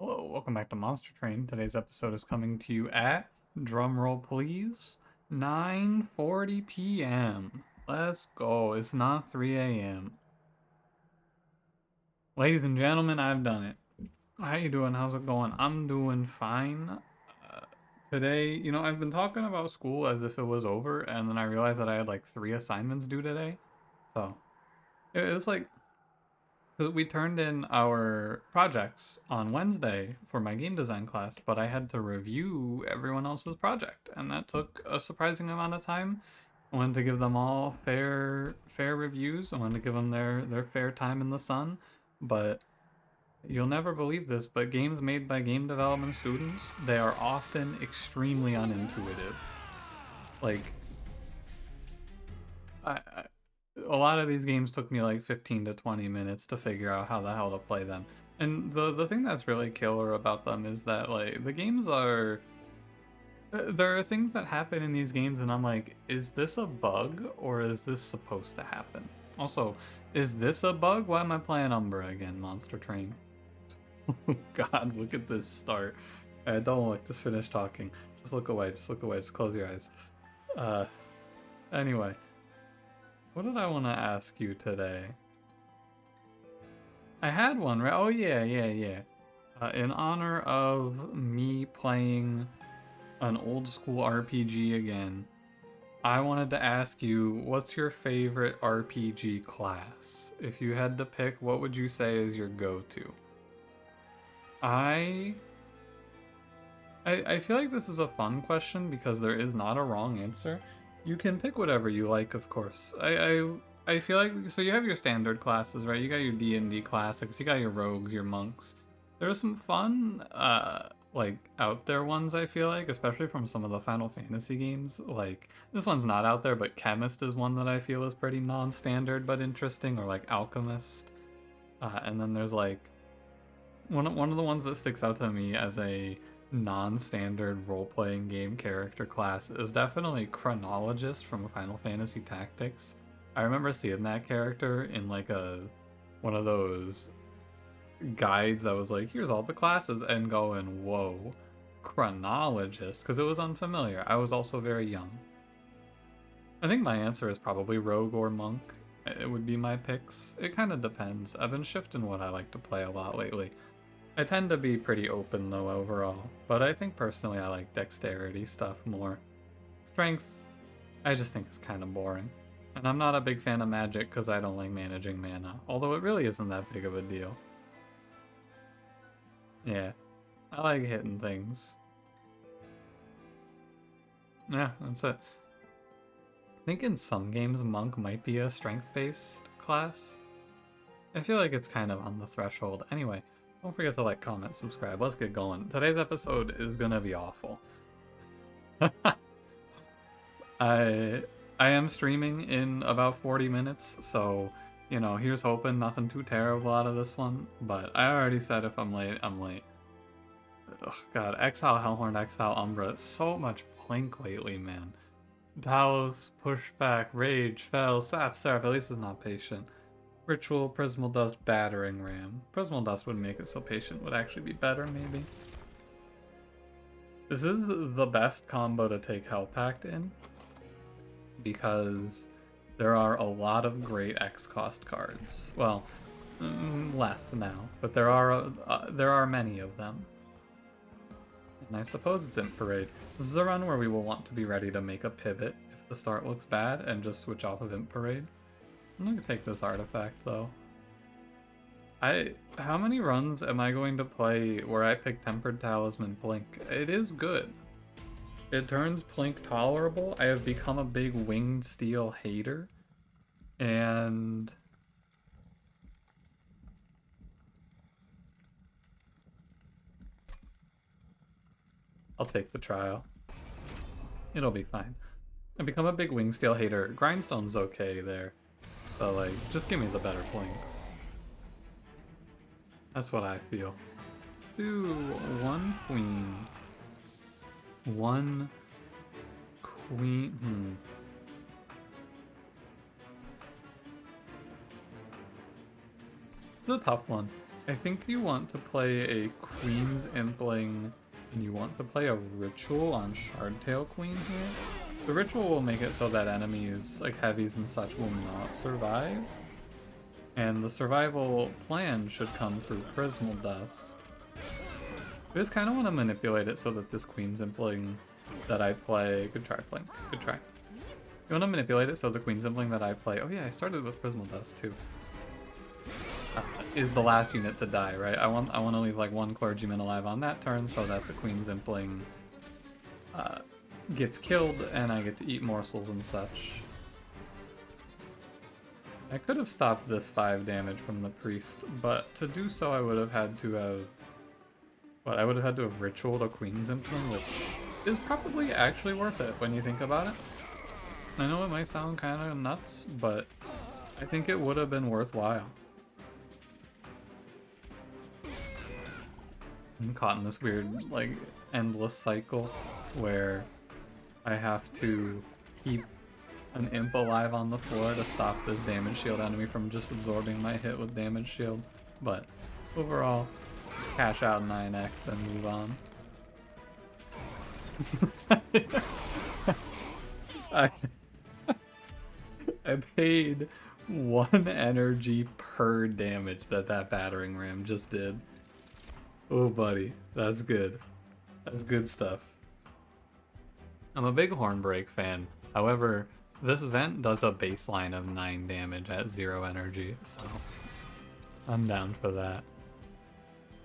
Hello, welcome back to Monster Train. Today's episode is coming to you at, drumroll please, 9:40 p.m. Let's go. It's not 3 a.m. Ladies and gentlemen, I've done it. How you doing? How's it going? I'm doing fine. Today, I've been talking about school as if it was over, and then I realized that I had like 3 assignments due today. So, it was like we turned in our projects on Wednesday for my game design class, but I had to review everyone else's project, and that took a surprising amount of time. I wanted to give them all fair reviews. I wanted to give them their fair time in the sun, but you'll never believe this, but games made by game development students, they are often extremely unintuitive. Like, a lot of these games took me like 15 to 20 minutes to figure out how the hell to play them. And the thing that's really killer about them is that like the games are there are things that happen in these games and I'm like, is this a bug or is this supposed to happen? Also, is this a bug? Why am I playing Umbra again, Monster Train? Oh god, look at this start. Don't look, just finish talking. Just look away, just close your eyes. Anyway. What did I want to ask you today? I had one, right? Oh, yeah. In honor of me playing an old school RPG again, I wanted to ask you, what's your favorite RPG class? If you had to pick, what would you say is your go-to? I feel like this is a fun question because there is not a wrong answer. You can pick whatever you like, of course. I feel like, so you have your standard classes, right? You got your D&D classics, you got your rogues, your monks. There are some fun, like, out there ones, I feel like, especially from some of the Final Fantasy games. Like, this one's not out there, but Chemist is one that I feel is pretty non-standard but interesting, or like Alchemist. And then there's like, one of the ones that sticks out to me as a non-standard role-playing game character class is definitely Chronologist from Final Fantasy Tactics. I remember seeing that character in like one of those guides that was like, here's all the classes, and going, whoa, Chronologist, because it was unfamiliar. I was also very young. I think my answer is probably Rogue or Monk. It would be my picks. It kind of depends. I've been shifting what I like to play a lot lately. I tend to be pretty open though overall, but I think personally I like dexterity stuff more. Strength, I just think is kind of boring. And I'm not a big fan of magic because I don't like managing mana, although it really isn't that big of a deal. Yeah, I like hitting things. Yeah, that's it. I think in some games Monk might be a strength-based class. I feel like it's kind of on the threshold. Anyway, don't forget to like, comment, subscribe. Let's get going. Today's episode is gonna be awful. I am streaming in about 40 minutes, so, here's hoping nothing too terrible out of this one. But I already said if I'm late, I'm late. Ugh, god, Exile, Hellhorned, Exile, Umbra. So much Plink lately, man. Talos, Pushback, Rage, Fell, Sap, Seraph. At least it's not Patient. Ritual, Prismal Dust, Battering Ram. Prismal Dust would make it so Patient would actually be better, maybe. This is the best combo to take Hellpact in, because there are a lot of great X-cost cards. Well, less now, but there are many of them. And I suppose it's Imp Parade. This is a run where we will want to be ready to make a pivot if the start looks bad and just switch off of Imp Parade. I'm gonna take this artifact though. How many runs am I going to play where I pick Tempered Talisman Blink? It is good. It turns Plink tolerable. I have become a big Winged Steel hater. And I'll take the trial. It'll be fine. I've become a big Winged Steel hater. Grindstone's okay there. But like, just give me the better Plinks. That's what I feel. 2, 1 queen. 1 queen. It's a tough one. I think you want to play a Queen's Impling, and you want to play a Ritual on Shardtail Queen here. The Ritual will make it so that enemies, like heavies and such, will not survive. And the survival plan should come through Prismal Dust. I just kind of want to manipulate it so that this Queen's Impling that I play... Good try, Blink. Good try. You want to manipulate it so the Queen's Impling that I play... Oh yeah, I started with Prismal Dust too. Is the last unit to die, right? I want to leave like one Clergyman alive on that turn so that the Queen's Impling gets killed and I get to eat morsels and such. I could have stopped this 5 damage from the Priest, but to do so I would have had to have... What, I would have had to have Ritualed a Queen's Impling, which is probably actually worth it when you think about it. I know it might sound kind of nuts, but I think it would have been worthwhile. I'm caught in this weird, like, endless cycle where I have to keep an imp alive on the floor to stop this damage shield enemy from just absorbing my hit with damage shield. But overall, cash out 9x and move on. I paid 1 energy per damage that battering ram just did. Oh buddy, that's good. That's good stuff. I'm a big Hornbreak fan. However, this vent does a baseline of 9 damage at 0 energy, so I'm down for that.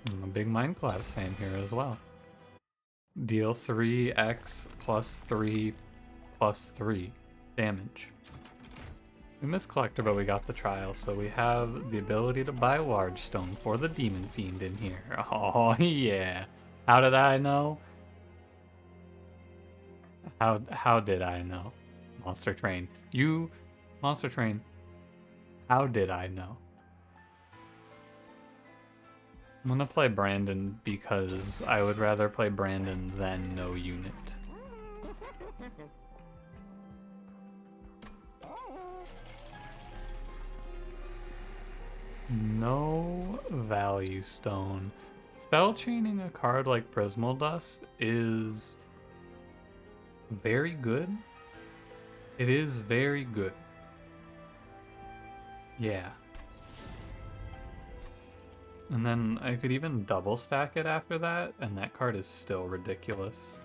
I'm a big Mind Collapse fan here as well. Deal 3x plus 3 plus 3 damage. We missed Collector, but we got the Trial, so we have the ability to buy Large Stone for the Demon Fiend in here. Oh yeah. How did I know? How did I know? Monster Train. You, Monster Train, how did I know? I'm gonna play Brandon because I would rather play Brandon than no unit. No value stone. Spell chaining a card like Prismal Dust is very good. It is very good. Yeah. And then I could even double stack it after that, and that card is still ridiculous.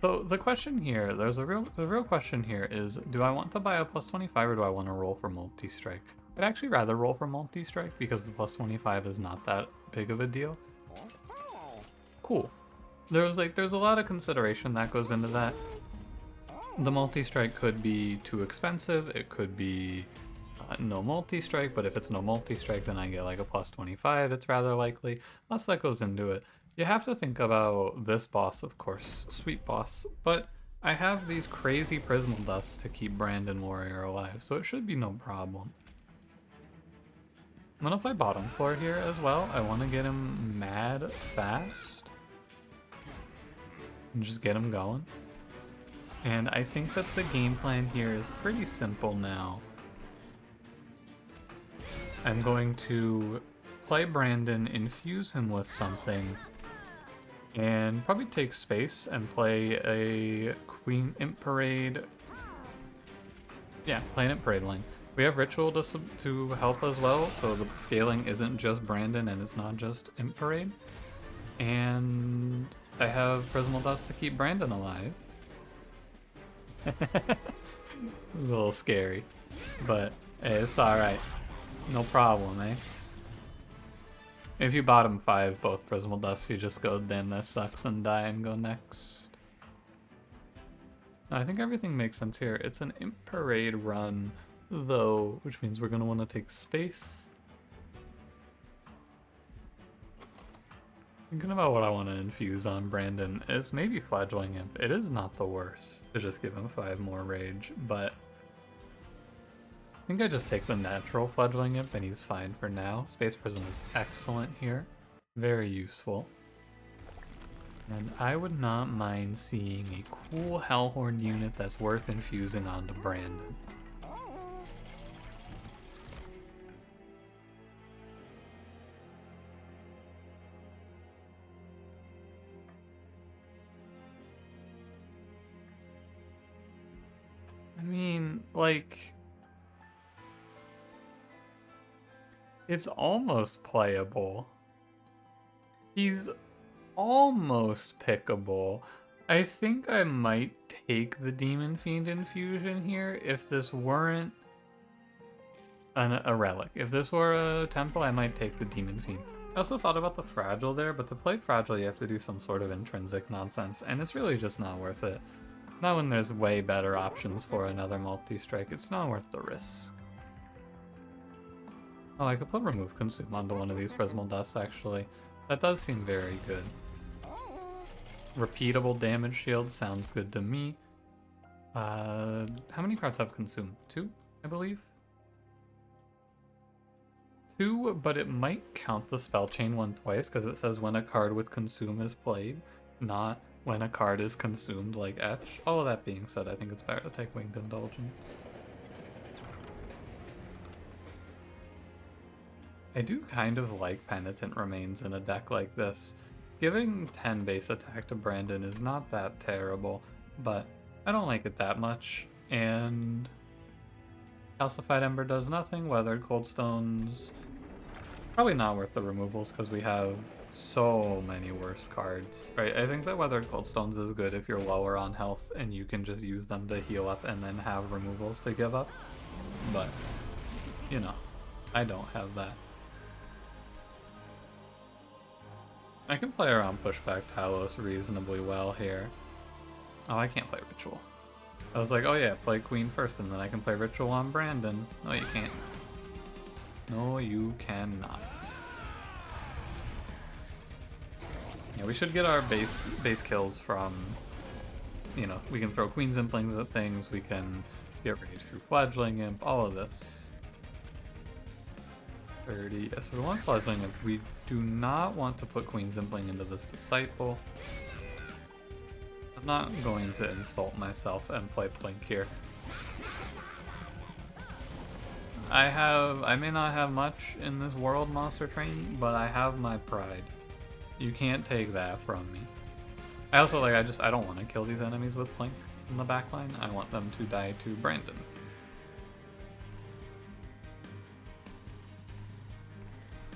So the question here, the real question here is, do I want to buy a plus 25 or do I want to roll for multi-strike? I'd actually rather roll for multi-strike because the plus 25 is not that big of a deal. Cool. There's a lot of consideration that goes into that. The multi-strike could be too expensive, it could be no multi-strike, but if it's no multi-strike then I get like a plus 25, it's rather likely. Lots that goes into it. You have to think about this boss, of course, sweet boss, but I have these crazy Prismal Dusts to keep Brandon Warrior alive, so it should be no problem. I'm gonna play bottom floor here as well. I want to get him mad fast. And just get him going. And I think that the game plan here is pretty simple now. I'm going to play Brandon, infuse him with something, and probably take space and play a Queen Imp Parade. Yeah, play an Imp Parade lane. We have Ritual to help as well, so the scaling isn't just Brandon and it's not just Imp Parade. And I have Prismal Dust to keep Brandon alive. It was a little scary, but hey, it's alright. No problem, eh? If you bottom 5 both Prismal Dusts, you just go, damn, that sucks, and die and go next. I think everything makes sense here. It's an Imp Parade run, though, which means we're going to want to take space. Thinking about what I want to infuse on Brandon is maybe Fledgling Imp. It is not the worst to just give him 5 more rage, but I think I just take the natural Fledgling Imp and he's fine for now. Space Prison is excellent here. Very useful. And I would not mind seeing a cool Hellhorned unit that's worth infusing onto Brandon. I mean, like, it's almost playable. He's almost pickable. I think I might take the Demon Fiend infusion here if this weren't a relic. If this were a temple, I might take the Demon Fiend. I also thought about the Fragile there, but to play Fragile, you have to do some sort of intrinsic nonsense, and it's really just not worth it. Not when there's way better options for another multi-strike. It's not worth the risk. Oh, I could put Remove Consume onto one of these Prismal Dusts, actually. That does seem very good. Repeatable damage shield sounds good to me. How many cards have Consume? 2, I believe? 2, but it might count the spell chain one twice, because it says when a card with Consume is played, not when a card is consumed like Etch. All of that being said, I think it's better to take Winged Indulgence. I do kind of like Penitent Remains in a deck like this. Giving 10 base attack to Brandon is not that terrible, but I don't like it that much, and Calcified Ember does nothing. Weathered Coldstones, probably not worth the removals because we have so many worse cards, right? I think that Weathered Coldstones is good if you're lower on health and you can just use them to heal up and then have removals to give up, but, you know, I don't have that. I can play around Pushback Talos reasonably well here. Oh, I can't play Ritual. I was like, oh yeah, play Queen first and then I can play Ritual on Brandon. No, you can't. No, you cannot. Yeah, we should get our base kills from, you know, we can throw Queens and Implings at things, we can get Rage through Fledgling Imp, all of this. 30, yes, we want Fledgling Imp. We do not want to put Queen's Impling into this Disciple. I'm not going to insult myself and play Plink here. I may not have much in this world, Monster Train, but I have my pride. You can't take that from me. I also, like, I don't want to kill these enemies with Plink in the backline. I want them to die to Brandon.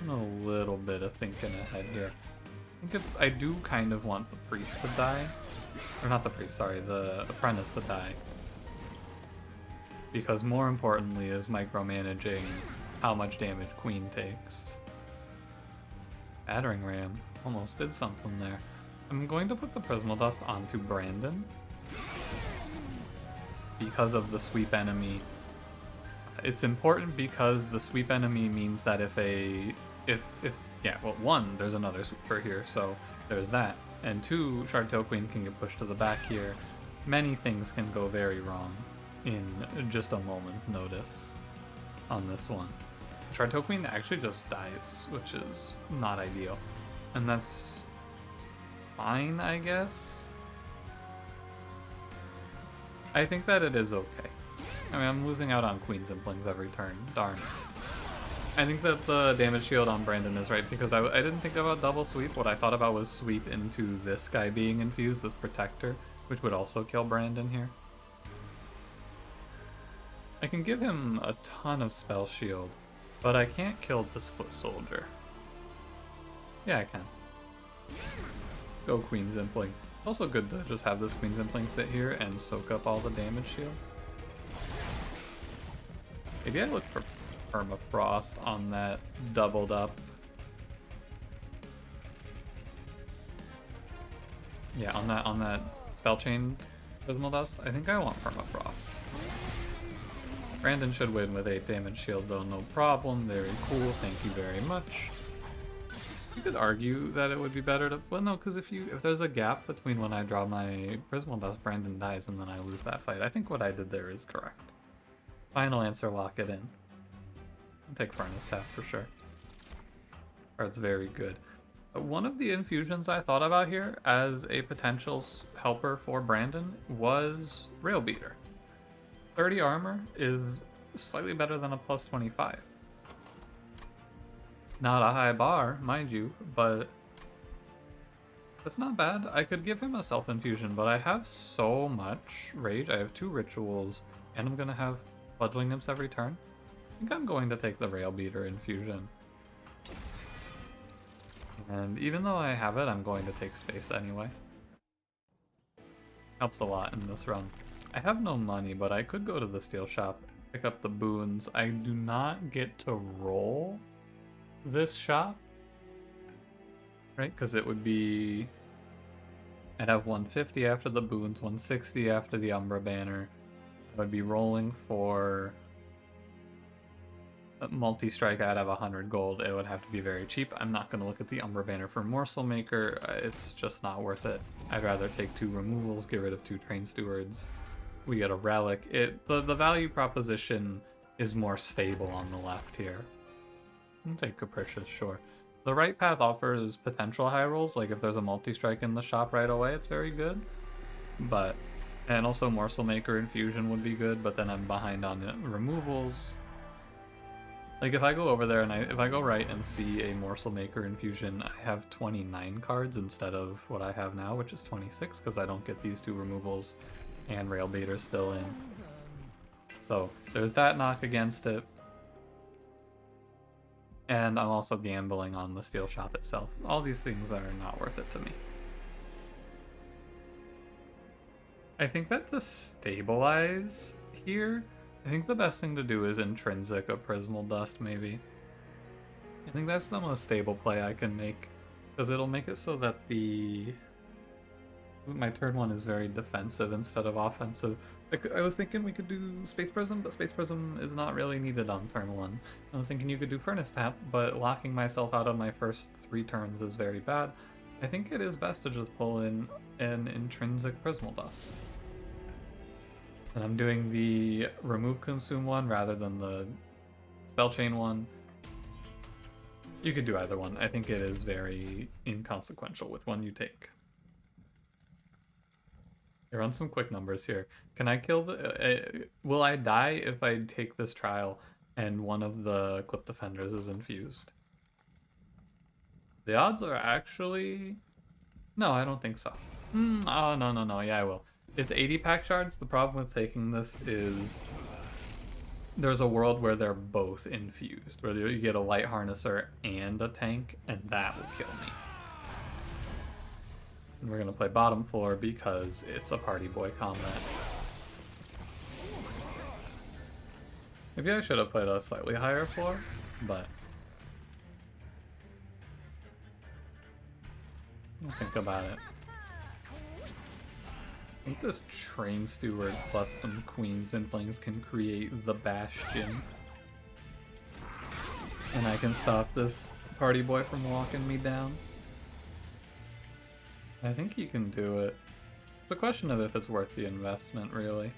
A little bit of thinking ahead here. I do kind of want the Priest to die. Or not the Priest, sorry, the Apprentice to die. Because more importantly is micromanaging how much damage Queen takes. Battering Ram almost did something there. I'm going to put the Prismal Dust onto Brandon because of the sweep enemy. It's important because the sweep enemy means that one, there's another sweeper here, so there's that. And 2, Shardtail Queen can get pushed to the back here. Many things can go very wrong in just a moment's notice on this one. Shardtail Queen actually just dies, which is not ideal. And that's fine, I guess. I think that it is okay. I mean, I'm losing out on Queens and Blings every turn. Darn. I think that the damage shield on Brandon is right because I didn't think about double sweep. What I thought about was sweep into this guy being infused, this protector, which would also kill Brandon here. I can give him a ton of spell shield, but I can't kill this foot soldier. Yeah, I can. Go Queen's Impling. It's also good to just have this Queen's Impling sit here and soak up all the damage shield. Maybe I look for Permafrost on that doubled up. Yeah, on that spell chain Prismal Dust, I think I want Permafrost. Brandon should win with 8 damage shield though, no problem. Very cool, thank you very much. You could argue that it would be better to, well no, because if there's a gap between when I draw my Prismal Dust, Brandon dies, and then I lose that fight. I think what I did there is correct. Final answer, lock it in. I'll take Furnace Tap for sure. Card's very good. One of the infusions I thought about here as a potential helper for Brandon was Rail Beater. 30 armor is slightly better than a plus 25. Not a high bar, mind you, but it's not bad. I could give him a self-infusion, but I have so much rage. I have 2 rituals, And I'm gonna have fledgling imps every turn. I think I'm going to take the Rail Beater Infusion. And even though I have it, I'm going to take space anyway. Helps a lot in this run. I have no money, but I could go to the steel shop, pick up the boons. I do not get to roll this shop, right? Because it would be... I'd have 150 after the boons, 160 after the Umbra banner. I would be rolling for multi-strike. I'd have 100 gold. It would have to be very cheap. I'm not going to look at the Umbra banner for Morsel Maker. It's just not worth it. I'd rather take 2 removals, get rid of 2 train stewards. We get a relic. The value proposition is more stable on the left here. I'll take Capricious, sure. The right path offers potential high rolls, like if there's a multi-strike in the shop right away, it's very good. But, and also Morsel Maker Infusion would be good, but then I'm behind on removals. Like if I go over there and if I go right and see a Morsel Maker Infusion, I have 29 cards instead of what I have now, which is 26, because I don't get these 2 removals and Rail Beater's still in. So there's that knock against it. And I'm also gambling on the steel shop itself. All these things are not worth it to me. I think that to stabilize here, I think the best thing to do is intrinsic a Prismal Dust, maybe. I think that's the most stable play I can make, because it'll make it so that my turn 1 is very defensive instead of offensive. I was thinking we could do Space Prism, but Space Prism is not really needed on turn 1. I was thinking you could do Furnace Tap, but locking myself out of my first 3 turns is very bad. I think it is best to just pull in an intrinsic Prismal Dust. And I'm doing the Remove Consume one rather than the Spell Chain one. You could do either one. I think it is very inconsequential which one you take. I run some quick numbers here. Can I kill the... will I die if I take this trial and one of the Clip Defenders is infused? The odds are actually... No, I don't think so. Oh, no. Yeah, I will. It's 80 pack shards. The problem with taking this is there's a world where they're both infused, where you get a Light Harnesser and a tank, and that will kill me. And we're gonna play bottom floor because it's a party boy combat. Maybe I should have played a slightly higher floor, but I'll think about it. I think this Train Steward plus some Queen Zimplings can create the Bastion. And I can stop this party boy from walking me down. I think he can do it. It's a question of if it's worth the investment, really.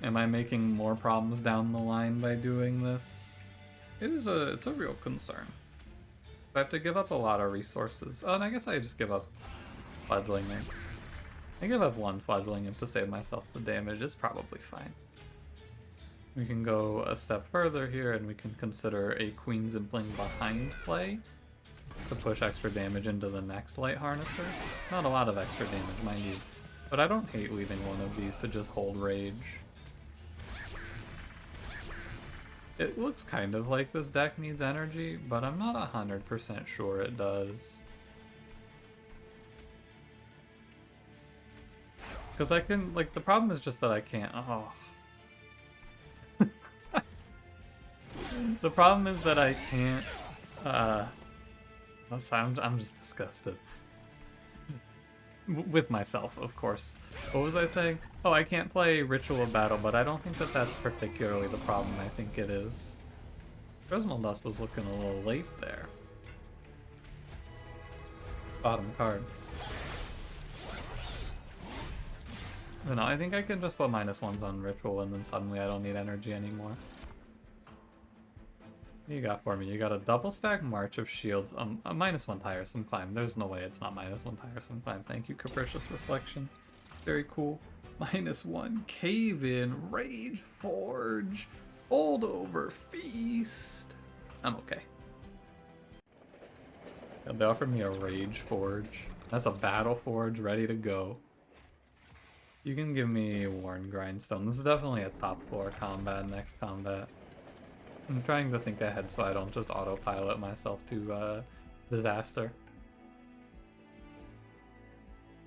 Am I making more problems down the line by doing this? It's a real concern. I have to give up a lot of resources. Oh, and I guess I just give up Fledgling Imp. I give up 1 Fledgling Imp to save myself the damage. It's probably fine. We can go a step further here and we can consider a Queen Zimpling behind play to push extra damage into the next Light Harnesser. Not a lot of extra damage, mind you, but I don't hate leaving one of these to just hold Rage. It looks kind of like this deck needs energy, but I'm not 100% sure it does. Because I can, like, the problem is just that I can't, The problem is that I can't, I'm just disgusted. With myself, of course. What was I saying? Oh, I can't play Ritual of Battle, but I don't think that that's particularly the problem I think it is. Prismal Dust was looking a little late there. Bottom card. No, I think I can just put -1s on Ritual and then suddenly I don't need energy anymore. What you got for me? You got a double stack March of Shields, a -1 Tiresome Climb. There's no way it's not -1 Tiresome Climb. Thank you, Capricious Reflection. Very cool. -1 Cave In, Rage Forge, Holdover Feast. I'm okay. Yeah, they offered me a Rage Forge. That's a Battle Forge ready to go. You can give me Worn Grindstone. This is definitely a top 4 combat next combat. I'm trying to think ahead so I don't just autopilot myself to disaster.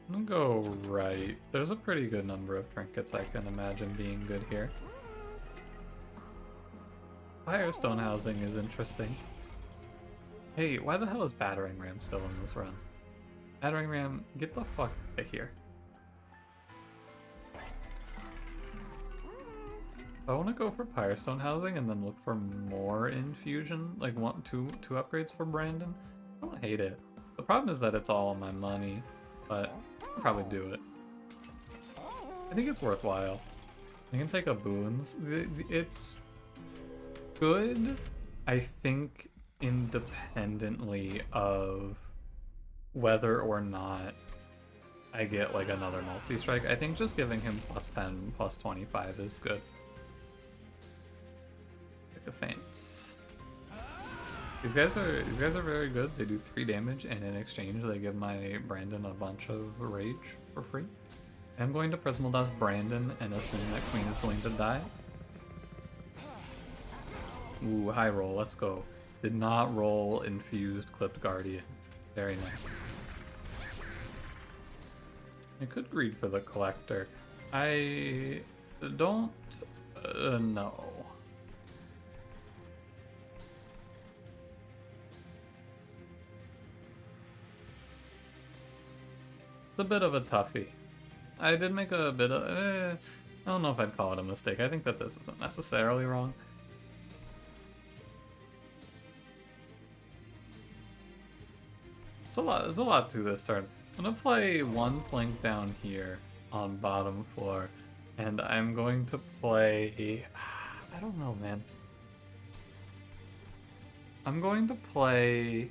I'm gonna go right. There's a pretty good number of trinkets I can imagine being good here. Firestone housing is interesting. Hey, why the hell is Battering Ram still in this run? Battering Ram, get the fuck out of here. I want to go for Firestone housing and then look for more infusion, like two upgrades for Brandon. I don't hate it. The problem is that it's all on my money, but I'll probably do it. I think it's worthwhile. I can take a boons. It's good, I think, independently of whether or not I get like another multi-strike. I think just giving him +10, +25 is good. Like a fence. These guys are very good. They do 3 damage, and in exchange they give my Brandon a bunch of rage for free. I'm going to Prismal Dust Brandon and assume that Queen is going to die. Ooh, high roll, let's go. Did not roll infused Clipped Guardian. Very nice. I could greed for the Collector. I don't know. It's a bit of a toughie. I did make a bit of... I don't know if I'd call it a mistake. I think that this isn't necessarily wrong. There's a lot to this turn. I'm gonna play 1 Plink down here on bottom floor, and I'm going to play... I don't know, man. I'm going to play...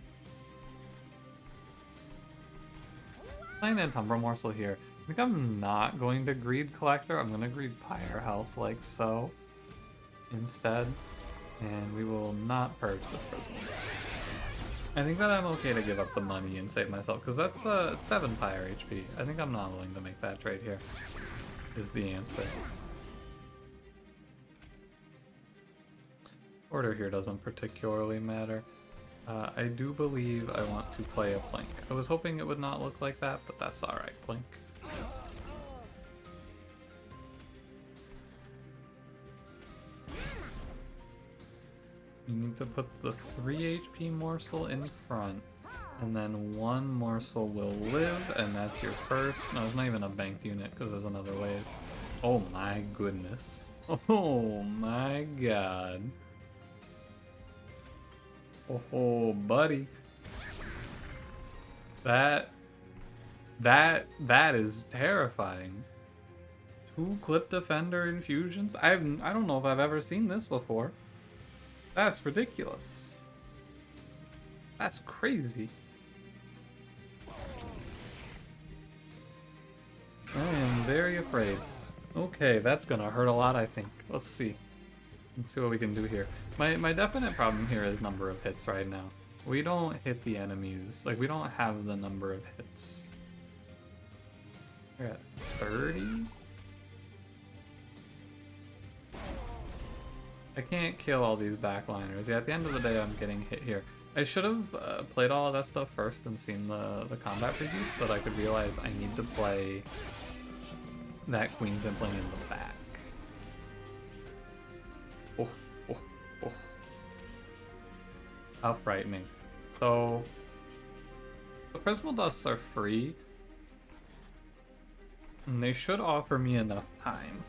Playing an Umbra Morsel here. I think I'm not going to greed Collector. I'm going to greed Pyre Health like so instead. And we will not purge this Prismal Dust. I think that I'm okay to give up the money and save myself, because that's 7 Pyre HP. I think I'm not willing to make that trade here, is the answer. Order here doesn't particularly matter. I do believe I want to play a Plink. I was hoping it would not look like that, but that's alright, Plink. You need to put the 3 HP morsel in front, and then 1 morsel will live, and that's your first. No, it's not even a banked unit because there's another wave. Oh my goodness. Oh my god. Oh, buddy. That is terrifying. 2 Clip Defender infusions? I don't know if I've ever seen this before. That's ridiculous. That's crazy. I am very afraid. Okay, that's gonna hurt a lot, I think. Let's see. Let's see what we can do here. My definite problem here is number of hits right now. We don't hit the enemies. Like, we don't have the number of hits. We're at 30? I can't kill all these backliners. Yeah, at the end of the day, I'm getting hit here. I should have played all of that stuff first and seen the combat previews, but I could realize I need to play that Queen's Implant in the back. Oh, oh, oh. How frightening. So, the Prismal Dusts are free, and they should offer me enough time.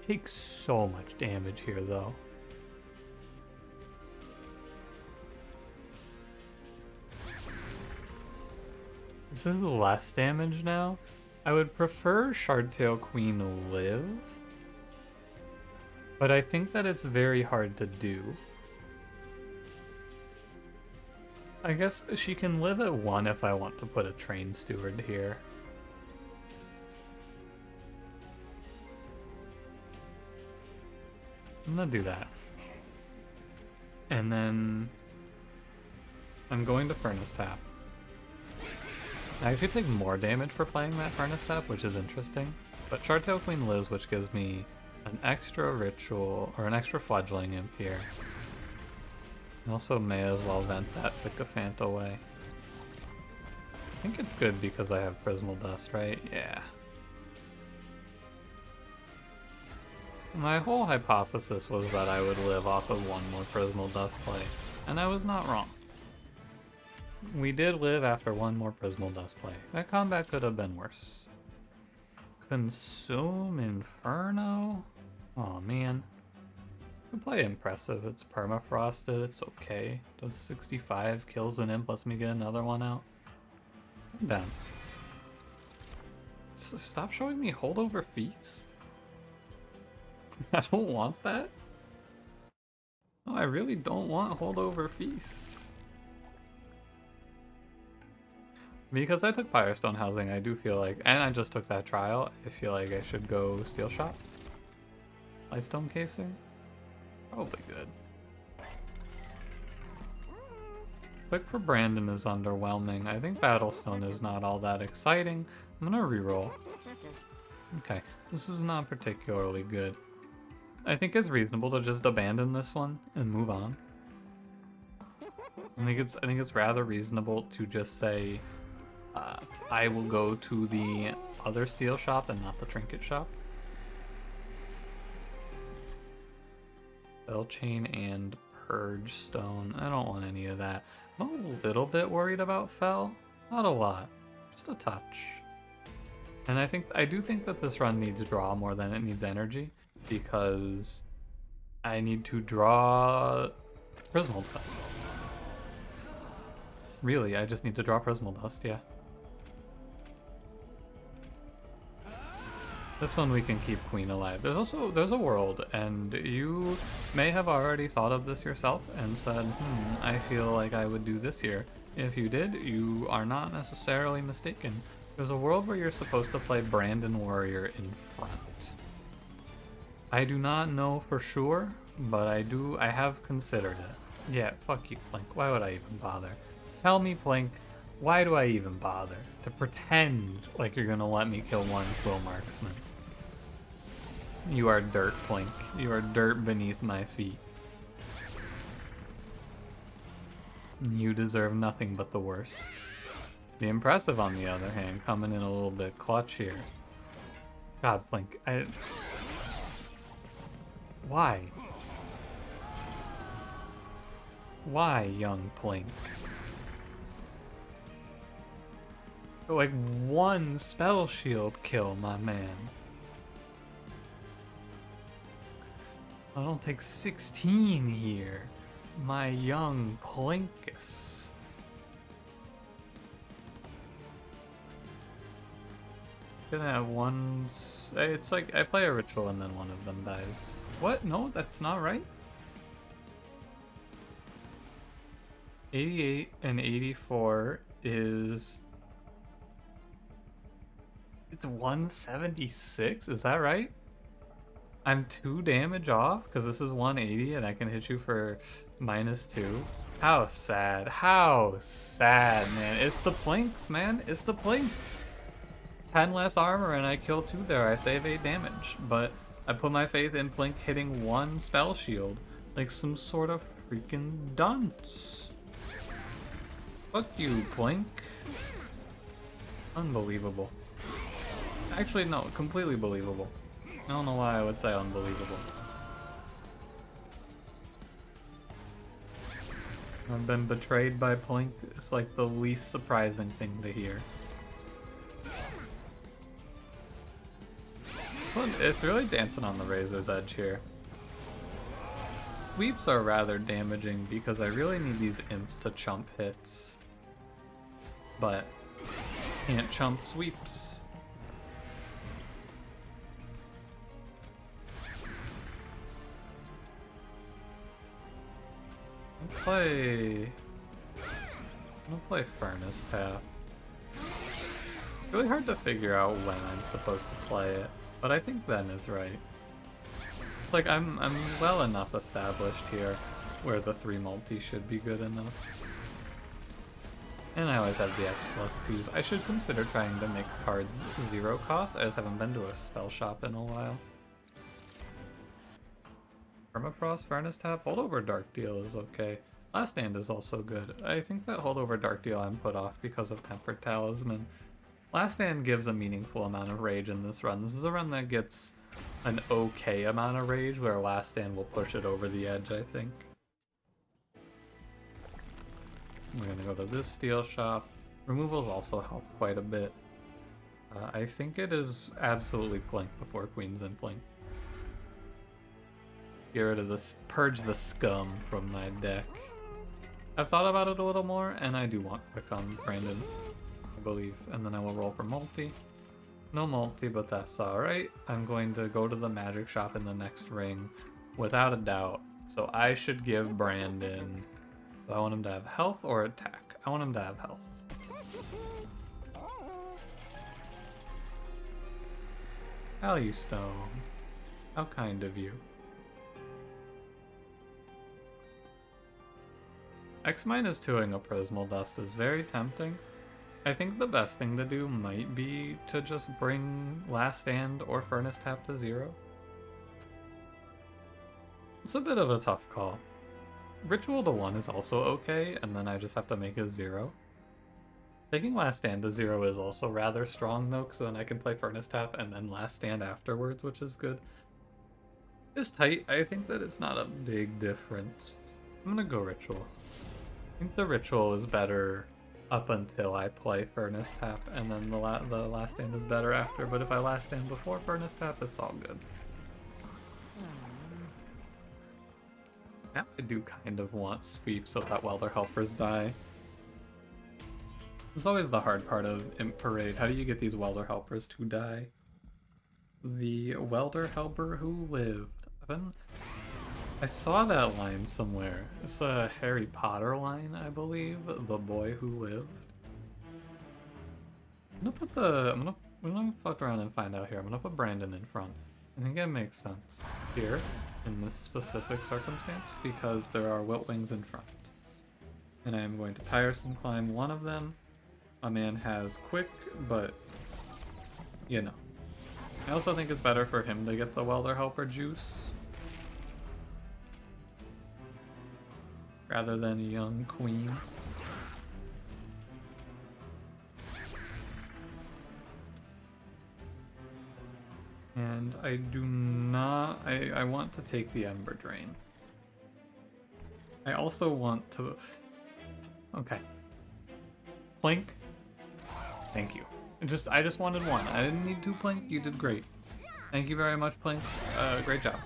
Takes so much damage here, though. This is less damage now. I would prefer Shardtail Queen live, but I think that it's very hard to do. I guess she can live at 1 if I want to put a Train Steward here. I'm gonna do that. And then I'm going to Furnace Tap. I actually take more damage for playing that Furnace Tap, which is interesting. But Chartail Queen lives, which gives me an extra ritual, or an extra fledgling imp here. I also may as well vent that Sycophant away. I think it's good because I have Prismal Dust, right? Yeah. My whole hypothesis was that I would live off of one more Prismal Dust play, and I was not wrong. We did live after one more Prismal Dust play. That combat could have been worse. Consume Inferno? Oh man. You play Impressive, it's permafrosted, it's okay. Does 65 kills an imp, lets me get another one out. I'm down. So stop showing me Holdover Feast. I don't want that. No, I really don't want Holdover Feast. Because I took Firestone Housing, I do feel like, and I just took that trial, I feel like I should go Steel Shot. Lightstone Casing? Probably good. Click for Brandon is underwhelming. I think Battlestone is not all that exciting. I'm gonna reroll. Okay, this is not particularly good. I think it's reasonable to just abandon this one and move on. I think it's rather reasonable to just say, I will go to the other steel shop and not the trinket shop. Spell chain and purge stone. I don't want any of that. I'm a little bit worried about Fel. Not a lot, just a touch. And I do think that this run needs draw more than it needs energy, because I need to draw Prismal Dust. Really, I just need to draw Prismal Dust, yeah. This one we can keep Queen alive. There's a world, and you may have already thought of this yourself and said, I feel like I would do this here. If you did, you are not necessarily mistaken. There's a world where you're supposed to play Brandon Warrior in front. I do not know for sure, but I have considered it. Yeah, fuck you, Plink. Why would I even bother? Tell me, Plink, why do I even bother? To pretend like you're gonna let me kill one Quill Marksman. You are dirt, Plink. You are dirt beneath my feet. You deserve nothing but the worst. The Impressive, on the other hand, coming in a little bit clutch here. God, Plink, Why? Why, young Plink? Like one spell shield kill, my man. I don't take 16 here, my young Plinkus. Gonna have one. It's like I play a ritual and then one of them dies. What? No, that's not right. 88 and 84 is. It's 176? Is that right? I'm 2 damage off because this is 180 and I can hit you for -2. How sad. How sad, man. It's the Plinks, man. It's the Plinks. 10 less armor and I kill 2 there. I save 8 damage. But I put my faith in Plink hitting 1 spell shield. Like some sort of freaking dunce. Fuck you, Plink. Unbelievable. Actually, no, completely believable. I don't know why I would say unbelievable. I've been betrayed by Plink. It's like the least surprising thing to hear. This one, it's really dancing on the razor's edge here. Sweeps are rather damaging because I really need these imps to chump hits. But can't chump sweeps. I'm gonna play Furnace Tap. Really hard to figure out when I'm supposed to play it, but I think then is right. Like I'm well enough established here where the 3 multi should be good enough. And I always have the X+2s. I should consider trying to make cards 0 cost. I just haven't been to a spell shop in a while. Permafrost, Furnace Tap, Holdover Dark Deal is okay. Last Stand is also good. I think that Holdover Dark Deal I'm put off because of Tempered Talisman. Last Stand gives a meaningful amount of rage in this run. This is a run that gets an okay amount of rage, where Last Stand will push it over the edge, I think. We're gonna go to this steel shop. Removals also help quite a bit. I think it is absolutely Plink before Queens and Plink. Get rid of this, purge the scum from my deck. I've thought about it a little more, and I do want quick on Brandon, I believe. And then I will roll for multi. No multi, but that's alright. I'm going to go to the magic shop in the next ring, without a doubt. So I should give Brandon... Do I want him to have health or attack? I want him to have health. Value Stone. How kind of you. X-2ing a Prismal Dust is very tempting. I think the best thing to do might be to just bring Last Stand or Furnace Tap to 0. It's a bit of a tough call. Ritual to 1 is also okay, and then I just have to make it 0. Taking Last Stand to 0 is also rather strong though, because then I can play Furnace Tap and then Last Stand afterwards, which is good. It's tight. I think that it's not a big difference. I'm gonna go Ritual. I think the Ritual is better up until I play Furnace Tap, and then the Last Stand is better after, but if I Last Stand before Furnace Tap, it's all good. Now I do kind of want sweep so that Welder Helpers die. It's always the hard part of Imp Parade. How do you get these Welder Helpers to die? The Welder Helper who lived. I saw that line somewhere. It's a Harry Potter line, I believe. The boy who lived. I'm gonna fuck around and find out here. I'm gonna put Brandon in front. I think it makes sense here in this specific circumstance because there are Wilt Wings in front. And I am going to Tiresome Climb one of them. My man has Quick, but you know. I also think it's better for him to get the Welder Helper juice rather than a young queen. And I do not... I want to take the Ember Drain. I also want to... Okay. Plink. Thank you. I just wanted one. I didn't need 2 Plink. You did great. Thank you very much, Plink. Great job.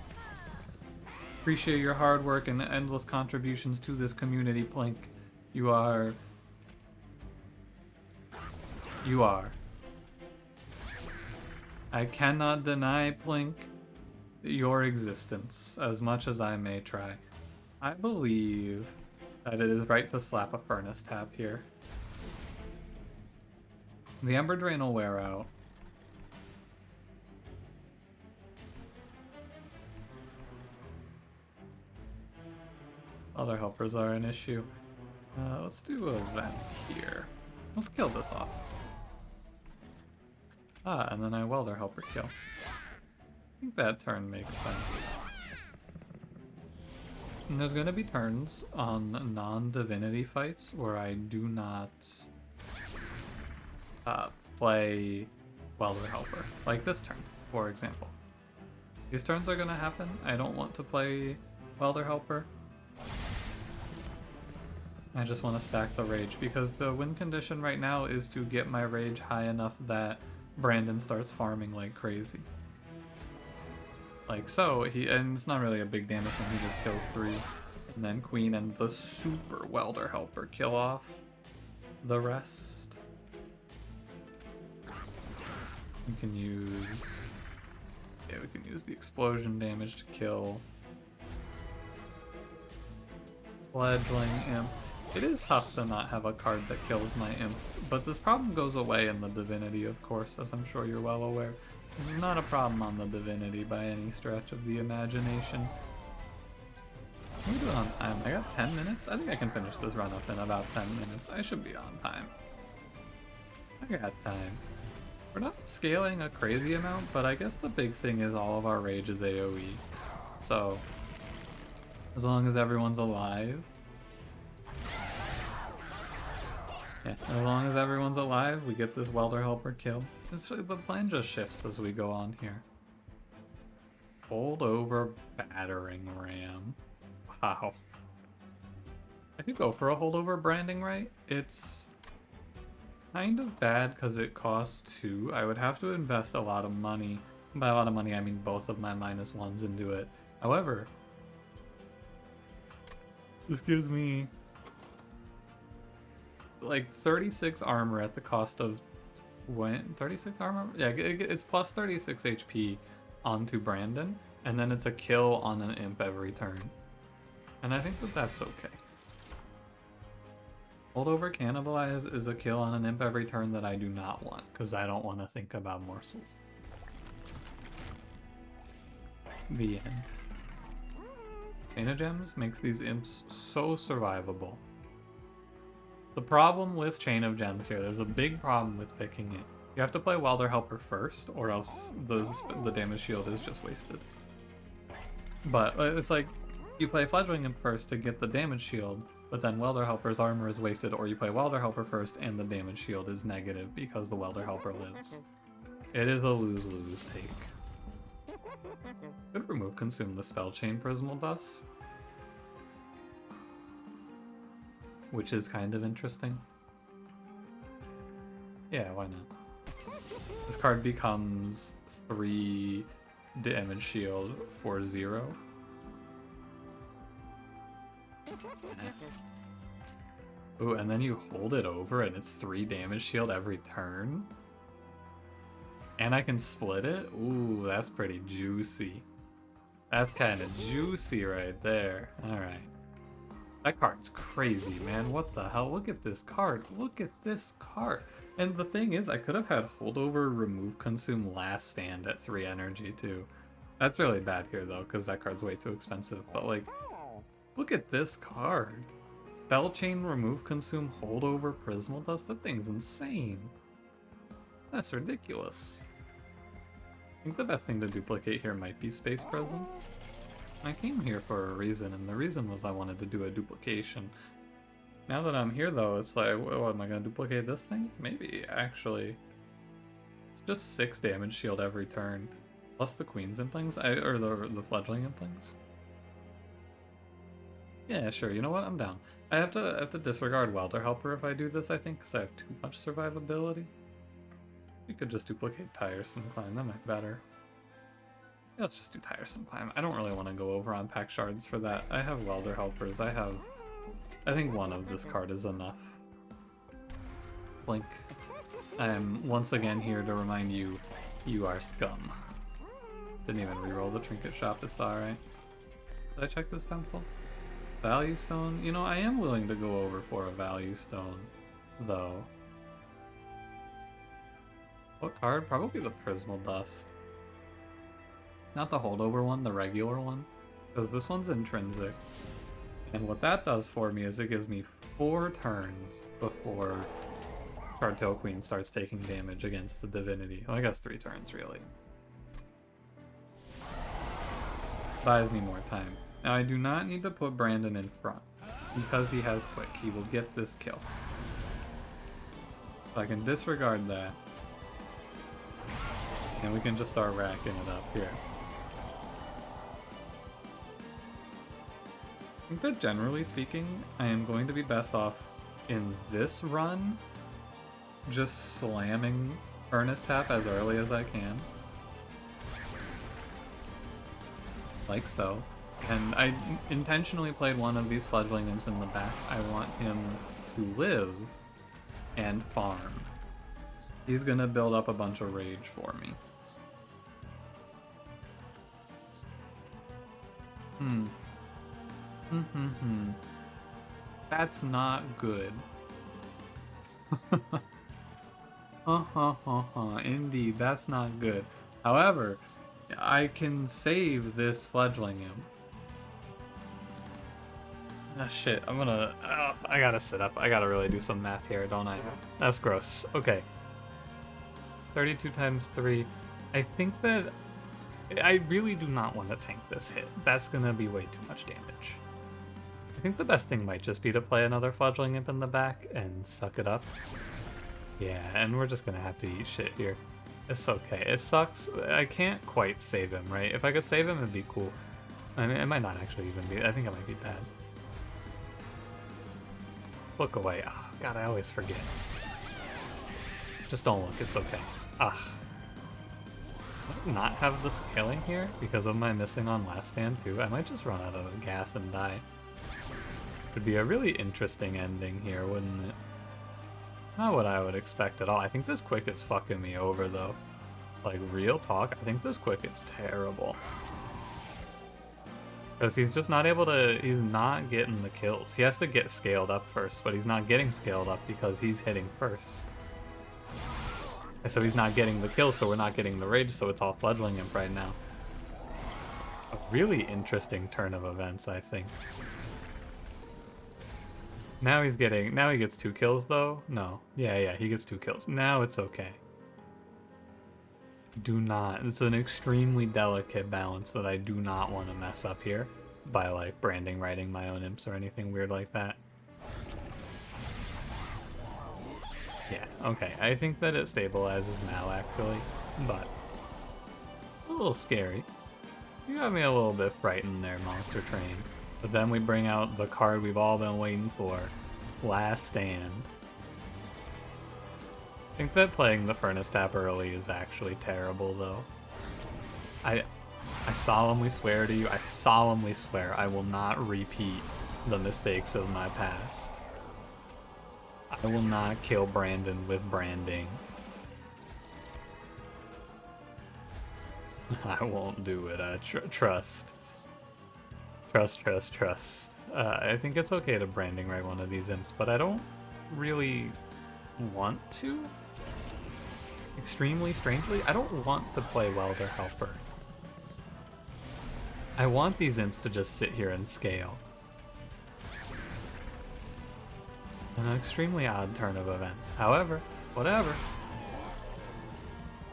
Appreciate your hard work and endless contributions to this community, Plink. You are... I cannot deny, Plink, your existence, as much as I may try. I believe that it is right to slap a Furnace Tap here. The Ember Drain will wear out. Other helpers are an issue. Let's do a vent here. Let's kill this off. Ah, and then I Welder Helper kill. I think that turn makes sense. And there's gonna be turns on non-Divinity fights where I do not play Welder Helper. Like this turn, for example. These turns are gonna happen. I don't want to play Welder Helper. I just want to stack the Rage because the win condition right now is to get my Rage high enough that Brandon starts farming like crazy. Like so, and it's not really a big damage when he just kills 3. And then Queen and the super Welder Helper kill off the rest. We can use... Yeah, we can use the explosion damage to kill Fledgling Imp. It is tough to not have a card that kills my imps, but this problem goes away in the Divinity, of course, as I'm sure you're well aware. This is not a problem on the Divinity by any stretch of the imagination. Let me do it on time. I got 10 minutes? I think I can finish this run up in about 10 minutes. I should be on time. I got time. We're not scaling a crazy amount, but I guess the big thing is all of our rage is AoE. So, as long as everyone's alive. Yeah, as long as everyone's alive, we get this welder helper kill. The plan just shifts as we go on here. Holdover battering ram. Wow. I could go for a holdover branding right. It's kind of bad because it costs 2. I would have to invest a lot of money. By a lot of money, I mean both of my -1s into it. However, this gives me like 36 armor at the cost of 36 armor? Yeah, it's plus 36 HP onto Brandon, and then it's a kill on an imp every turn. And I think that that's okay. Holdover Cannibalize is a kill on an imp every turn that I do not want, because I don't want to think about morsels. The end. Chain of Gems makes these imps so survivable. The problem with Chain of Gems here, there's a big problem with picking it. You have to play Welder Helper first, or else the damage shield is just wasted. But it's like, you play Fledgling Imp first to get the damage shield, but then Welder Helper's armor is wasted, or you play Welder Helper first and the damage shield is negative because the Welder Helper lives. It is a lose-lose take. Could remove Consume the Spell Chain Prismal Dust, which is kind of interesting. Yeah, why not? This card becomes 3 damage shield for 0. Ooh, and then you hold it over and it's 3 damage shield every turn? And I can split it? Ooh, that's pretty juicy. That's kind of juicy right there. Alright. That card's crazy, man. What the hell? Look at this card. Look at this card. And the thing is, I could have had Holdover, Remove, Consume, Last Stand at 3 energy, too. That's really bad here, though, because that card's way too expensive. But, like, look at this card. Spell Chain, Remove, Consume, Holdover, Prismal Dust. That thing's insane. That's ridiculous. I think the best thing to duplicate here might be Space Prism. I came here for a reason, and the reason was I wanted to do a duplication. Now that I'm here, though, it's like, what, am I going to duplicate this thing? Maybe, actually. It's just 6 damage shield every turn. Plus the Queen's Implings, or the Fledgling Implings. Yeah, sure, you know what? I'm down. I have to disregard Welder Helper if I do this, I think, because I have too much survivability. We could just duplicate Tiresome Climb, that might be better. Yeah, let's just do Tiresome Climb. I don't really want to go over on Pack Shards for that. I have Welder Helpers, I think one of this card is enough. Blink. I am once again here to remind you, you are scum. Didn't even reroll the Trinket Shop, it's alright. Did I check this temple? Value Stone? You know, I am willing to go over for a Value Stone, though. What card? Probably the Prismal Dust. Not the holdover one, the regular one. Because this one's intrinsic. And what that does for me is it gives me 4 turns before Chartail Queen starts taking damage against the Divinity. Well, I guess 3 turns, really. Buys me more time. Now, I do not need to put Brandon in front. Because he has Quick, he will get this kill. So I can disregard that. And we can just start racking it up here. I think that generally speaking, I am going to be best off in this run just slamming Furnace Tap as early as I can. Like so. And I intentionally played one of these Fledgling Imps in the back. I want him to live and farm. He's gonna build up a bunch of rage for me. That's not good. Indeed, that's not good. However, I can save this Fledgling Imp. Ah, shit, I'm gonna... I gotta sit up. I gotta really do some math here, don't I? That's gross. Okay. 32 times 3. I think that... I really do not want to tank this hit. That's gonna be way too much damage. I think the best thing might just be to play another Fledgling Imp in the back and suck it up. Yeah, and we're just gonna have to eat shit here. It's okay. It sucks. I can't quite save him, right? If I could save him, it'd be cool. I mean, it might not actually even be... I think it might be bad. Look away. Oh, God, I always forget. Just don't look. It's okay. Ugh. I might not have the scaling here because of my missing on last stand, too. I might just run out of gas and die. Would be a really interesting ending here, wouldn't it? Not what I would expect at all. I think this quick is fucking me over, though. Like, real talk, I think this quick is terrible. Because he's just not able to, he's not getting the kills. He has to get scaled up first, but he's not getting scaled up because he's hitting first. And so he's not getting the kills, so we're not getting the rage, so it's all Fledgling Imp right now. A really interesting turn of events, I think. Now he gets 2 kills though? No. Yeah, he gets 2 kills. Now it's okay. It's an extremely delicate balance that I do not want to mess up here by like branding writing my own imps or anything weird like that. Yeah, okay. I think that it stabilizes now actually, but a little scary. You got me a little bit frightened there, Monster Train. But then we bring out the card we've all been waiting for, Last Stand. I think that playing the Furnace Tap early is actually terrible, though. I solemnly swear to you, I solemnly swear I will not repeat the mistakes of my past. I will not kill Brandon with branding. I won't do it, trust. Trust. I think it's okay to branding right one of these imps, but I don't really want to. Extremely strangely, I don't want to play Welder Helper. I want these imps to just sit here and scale. An extremely odd turn of events. However, whatever.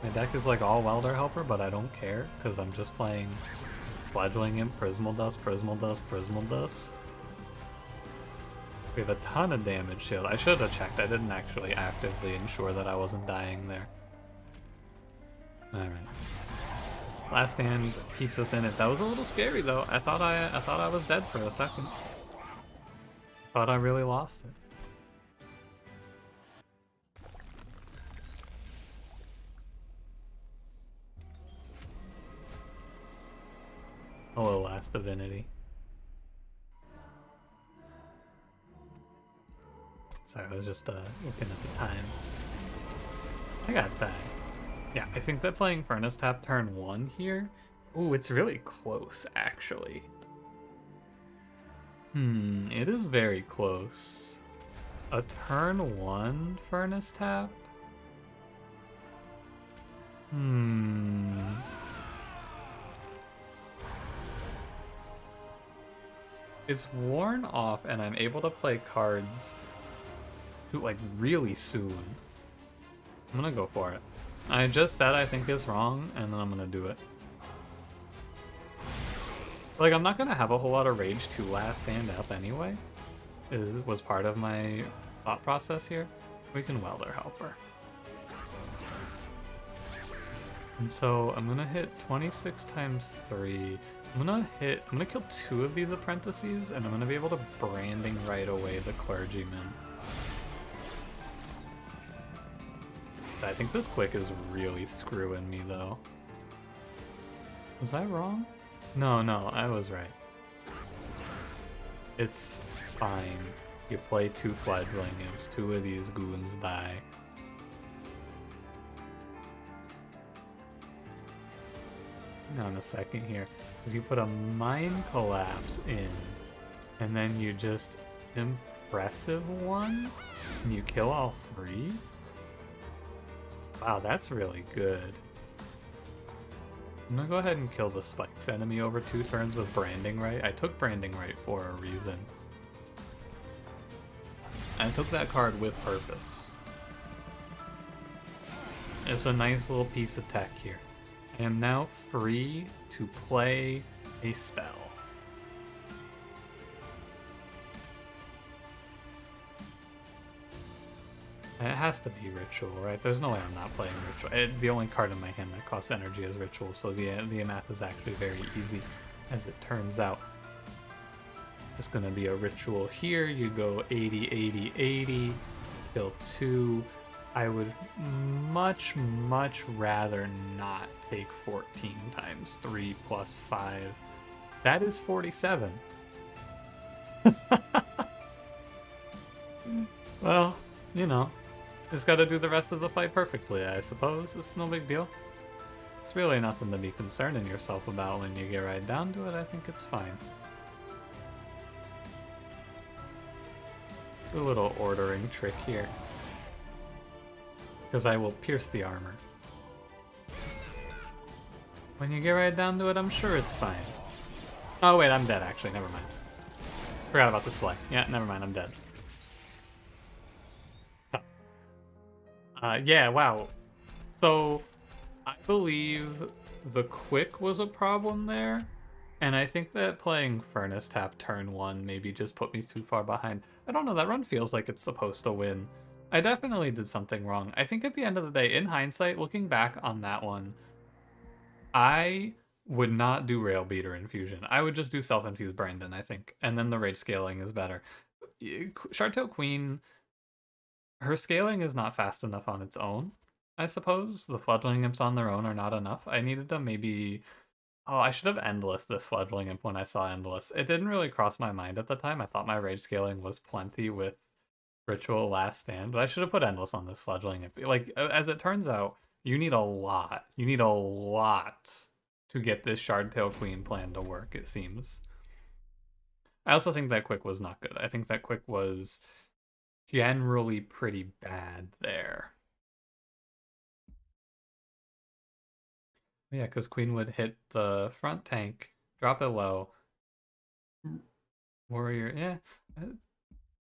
My deck is like all Welder Helper, but I don't care, because I'm just playing Fledgling Imp, Prismal Dust. We have a ton of damage shield. I should have checked. I didn't actually actively ensure that I wasn't dying there. Alright. Last Stand keeps us in it. That was a little scary though. I thought I was dead for a second. Thought I really lost it. Hello, last Divinity. Sorry, I was just looking at the time. I got time. Yeah, I think that playing Furnace Tap turn 1 here... Ooh, it's really close, actually. It is very close. A turn 1 Furnace Tap? It's worn off and I'm able to play cards like really soon. I'm gonna go for it. I just said I think it's wrong and then I'm gonna do it. Like, I'm not gonna have a whole lot of rage to last stand up anyway. Was part of my thought process here. We can Welder Helper. And so I'm gonna hit 26 times 3. I'm gonna kill 2 of these apprentices, and I'm gonna be able to branding right away the clergyman. I think this quick is really screwing me though. Was I wrong? No, I was right. It's fine. You play 2 Fledgling Imps, 2 of these goons die. Hang on a second here. Because you put a Mind Collapse in, and then you just Impressive one, and you kill all 3? Wow, that's really good. I'm gonna go ahead and kill the Spikes enemy over 2 turns with Branding Right. I took Branding Right for a reason. I took that card with purpose. It's a nice little piece of tech here. I am now free to play a spell. It has to be Ritual, right? There's no way I'm not playing Ritual. The only card in my hand that costs energy is Ritual, so the math is actually very easy, as it turns out. There's going to be a Ritual here. You go 80, 80, 80, kill 2. I would much rather not take 14 times 3 plus 5. That is 47. Well, you know, just gotta do the rest of the fight perfectly, I suppose. It's no big deal. It's really nothing to be concerning yourself about when you get right down to it. I think it's fine. A little ordering trick here. Because I will pierce the armor. When you get right down to it, I'm sure it's fine. Oh wait, I'm dead actually, never mind. Forgot about the select. Yeah, never mind, I'm dead. Yeah, wow. So, I believe the quick was a problem there. And I think that playing Furnace Tap turn 1 maybe just put me too far behind. I don't know, that run feels like it's supposed to win. I definitely did something wrong. I think at the end of the day, in hindsight, looking back on that one, I would not do Rail Beater Infusion. I would just do Self-Infused Brandon, I think. And then the rage scaling is better. Shardtail Queen, her scaling is not fast enough on its own, I suppose. The Fledgling Imps on their own are not enough. I needed to maybe... Oh, I should have Endless this Fledgling Imp when I saw Endless. It didn't really cross my mind at the time. I thought my rage scaling was plenty with Ritual Last Stand, but I should have put Endless on this Fledgling Imp. Like, as it turns out, you need a lot. You need a lot to get this Shardtail Queen plan to work, it seems. I also think that quick was not good. I think that quick was generally pretty bad there. Yeah, because Queen would hit the front tank, drop it low. Warrior, yeah.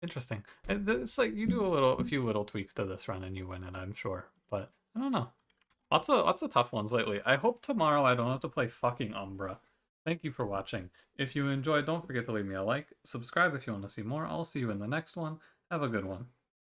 Interesting. It's like you do a few little tweaks to this run and you win it, I'm sure. But I don't know. Lots of tough ones lately. I hope tomorrow I don't have to play fucking Umbra. Thank you for watching. If you enjoyed, don't forget to leave me a like. Subscribe if you want to see more. I'll see you in the next one. Have a good one.